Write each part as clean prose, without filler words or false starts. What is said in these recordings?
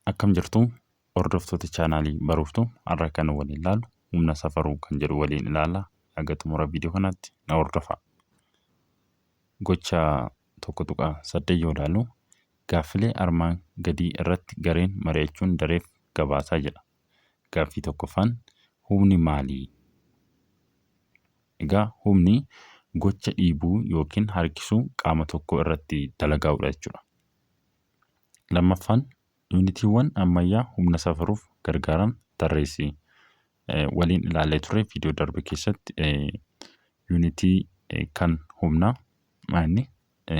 Akkam jirtu hordoftoota chaanaalii Baruuftuu har'a kan waliin ilaallu humna safaruu kan jedhu waliin ilaalla. Hanga xumura viidiyoo kanaatti na hordofaa. Gocha tokko tuqaa 8 yoo ilaallu gaaffilee armaan gadii irratti gareen mari'achuun dareef gabaasaa jedha. Gaaffii tokkoffaan humni maalii? Egaa humni gocha dhiibuu yookiin harkisuu qaama tokko irratti dalagaa'udha jechuudha. Lammaffaan yuunitiiwwan ammayyaa humna safaruuf gargaaran tarreessi. Waliin ilaallee turre viidiyoo darbe keessatti yuunitii kan humnaa maanni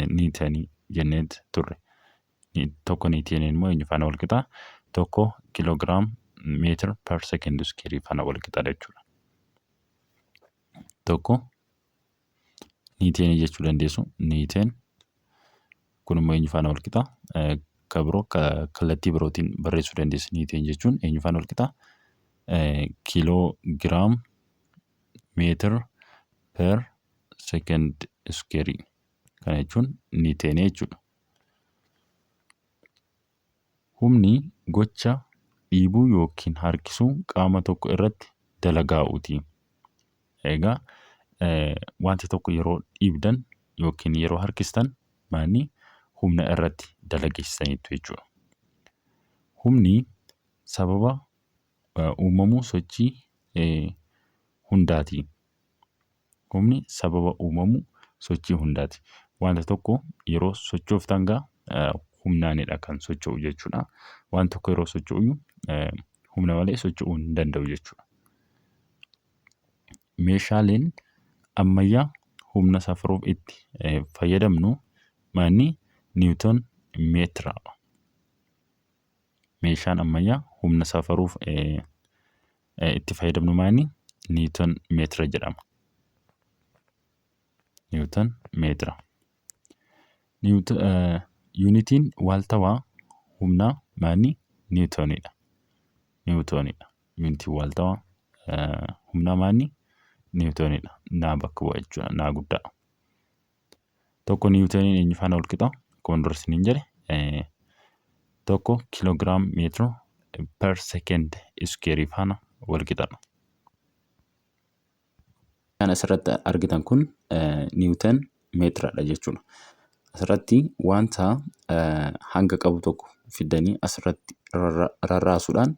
niitanii jenneet turre. Tokko niitiin immoo eenyu faana wal qixaa? Tokko kiloogiraam meetir per sekeend iskeerii faana wal qixaadha jechuudha. Tokko niiteen jechuu dandeessu. Niiteen kun immoo eenyu faana wal qixaa? Kabiroo kallattii birootiin barreessuu dandeessu. Niiteen jechuun eenyu faana wal qixaa? Kiloogiraam meetir per sekeend iskeerii. Kana jechuun niiteen jechuudha. Humni gocha dhiibuu yookiin harkisuu qaama tokko irratti dalagaa'uuti. Egaa wanti tokko yeroo dhiibdan yookiin yeroo harkistan maanni humna irratti dalageessaniitu jechuudha. Humni sababa uumamuu sochii hundaati. Humni sababa uumamuu sochii hundaati. Wanta tokko yeroo sochooftan humnaanidha kan socho'u jechuudha. Waan tokko yeroo socho'u humna malee socho'uu hin danda'u jechuudha. Meeshaaleen ammayyaa humna safaruuf itti fayyadamnu maanni niwuton meetira. Meeshaan ammayyaa humna safaruuf itti fayyadamnu maanni niwuton meetira jedhama. Niwuton meetira. Yuunitiin waaltawaa humnaa maanni niwutonidha. Niwutonidha. Yuunitiin waaltawaa humnaa maanni niwutonidha. Naa bakka bu'a jechuudha. Naa guddaa. Tokko niwutoniin eenyu faana wal qixaa? Akkuma dursiniin jedhe tokko kiloogiraam meetir per sekeend iskeerii faana wal qixaadha. Kan asirratti argitan kun niwuton meetiradha jechuudha. Asirratti wanta hanga qabu tokko fidanii asirratti rarraasuudhaan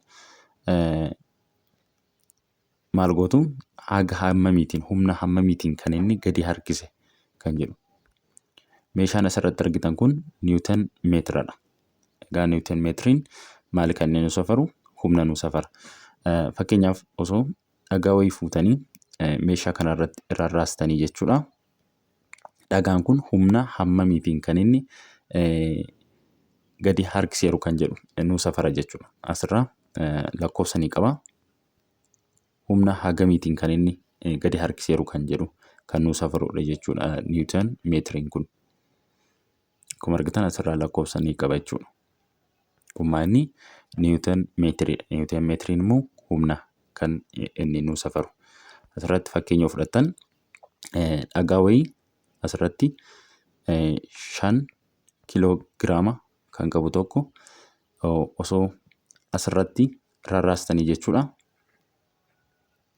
maal gootu? Haga hammamiitiin humna hammamiitiin kan inni gadi harkise kan jedhu. Meeshaan asirratti argitan kun niwuton meetiradha. Egaa niwuton meetiriin maali kan inni nu safaru? Humna nu safara. Fakkeenyaaf osoo dhagaa wayii fuutanii meeshaa kanarratti rarraastanii jechuudha. Dhagaan kun humna hammamiitiin kan inni gadi harkiseeru kan jedhu nu safara jechuudha. Asirraa lakkoofsa ni qaba. Humna hagamiitiin kan inni gadi harkiseeru kan jedhu kan nu safarudha jechuudha niwuton meetiriin kun. Akkuma argitan asirraa lakkoofsa ni qaba jechuudha. Kun maanni niwuton meetiridha. Niwuton meetiriin immoo humna kan inni nu safaru. Asirratti fakkeenya fudhattan dhagaa wayii asirratti 5 kiloogiraama kan qabu tokko osoo asirratti rarraastanii jechuudha.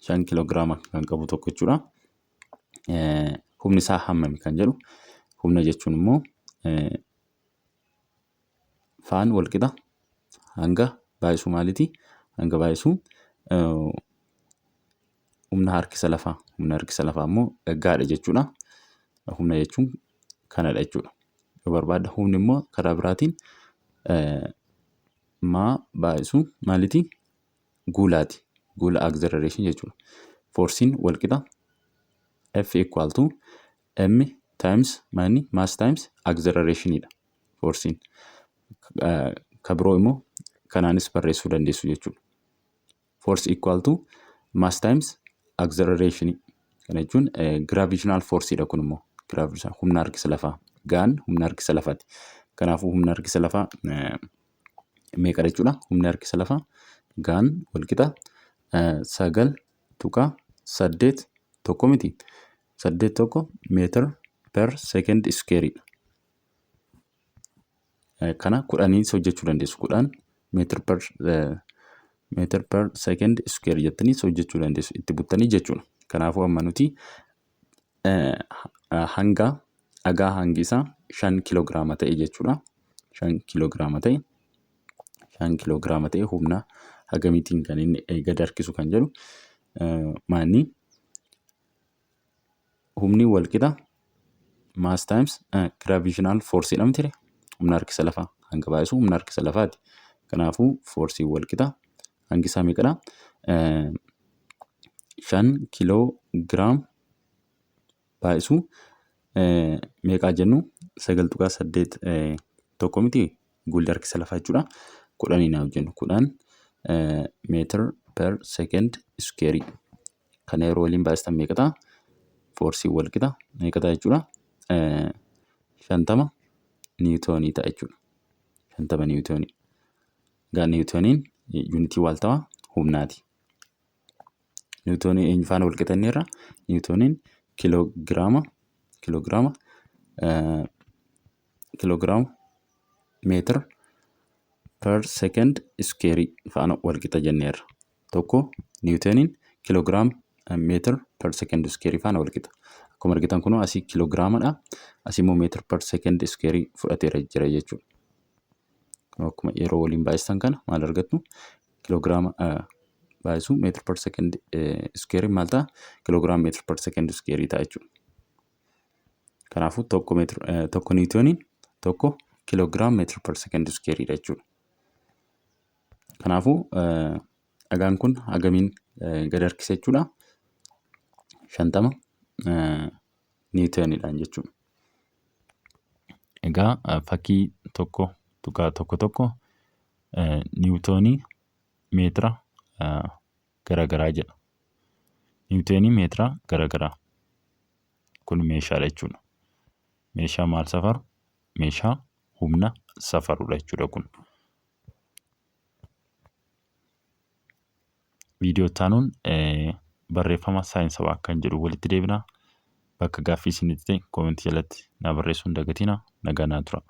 5 kiloogiraama kan qabu tokko jechuudha. Humni isaa hammami kan jedhu. Humna jechuun immoo faan wal qixa hanga baay'isuu maaliiti? Hanga baay'isuu humna harkisa lafaa. Humna harkisa lafaa immoo gaadha jechuudha. Humna jechuun kanadha jechuudha. Yoo barbaadda humni immoo karaa biraatiin maa baay'isuu maaliiti? Guulaati. Guula acceleration jechuudha. Forsiin wal qixa F equal to M times maanni mass times accelerationidha. Forsiin. Kabiroo immoo kanaanis barreessuu dandeessu jechuudha. Force equal to mass times acceleration. Kana jechuun gravitational forceidha kun immoo. Humna harkisa lafaa. Gaan humna harkisa lafaati. Kanaafuu humna harkisa lafaa meeqa jechuudha? Humna harkisa lafaa gaan wal qixa 9.8 tokko miti. 8 meetir per sekeend iskeeridha. Kana kudhaniin hojjechuu dandeessu. 10 meetir per second square jettanii hojjechuu dandeessu. Itti buttanii jechuudha. Kanaafuu amma nuti hanga dhagaa hangi isaa 5 kiloogiraama ta'e jechuudha. 5 kiloogiraama ta'e humna hagamiitiin kan inni gad harkisu kan jedhu maanni humni walqixa mass times gravitational force jedhamti ture. Humna harkisa lafaa hanga baay'isu humna harkisa lafaati. Kanaafuu force walqixa hangi isaa meeqadha? 5 kiloogiraam baay'isu meeqaa jennu 9.8 tokko miti guulli harkisa lafaa jechuudha. 10 naa hojjennu 10 meetir per second square kana yeroo waliin baay'istan meeqadha? Force walqixa meeqadha jechuudha? 50 niwutoonii ta'a jechuudha. 50 niwutoonii. Gaa niwutooniin yuunitii waaltawaa humnaati. Niwutoonii eenyu faana walqixanneerra? Niwutooniin kiloogiraama meetir per second square faana walqixa jenneerra. Tokko niwutooniin kiloogiraam meetir per second square faana walqixa. Akkuma argitan kun asii kiloogiraamadha. Asii immoo meetir per second square fudhateera jira jechuudha. Akkuma yeroo waliin baay'istan kana maal argattu? Kiloogiraama baay'isu meetir per second square maal ta'a? Kiloogiraam meetir per second square ta'a jechuudha. Kanaafuu tokko niwutooniin tokko kiloogiraam meetir per second square dha jechuudha. Kanaafuu dhagaan kun hagamiin gad harkise jechuudha? 50 niwutooniidhaan jechuudha. Egaa fakkii tokko tuqaa tokko niwutoonii meetira garaagaraa jedha. Niwutoonii meetira garaagaraa kun meeshaadha jechuudha. Meeshaa maal safaru? Meeshaa humna safarudha jechuudha kun. Viidiyoo taanuun barreeffama saayinsawaa kan jedhu walitti deebina. Bakka gaaffii isinitti ta'e koomentii jalatti naa barreessuu hin dagatinaa. Nagaa naa tura.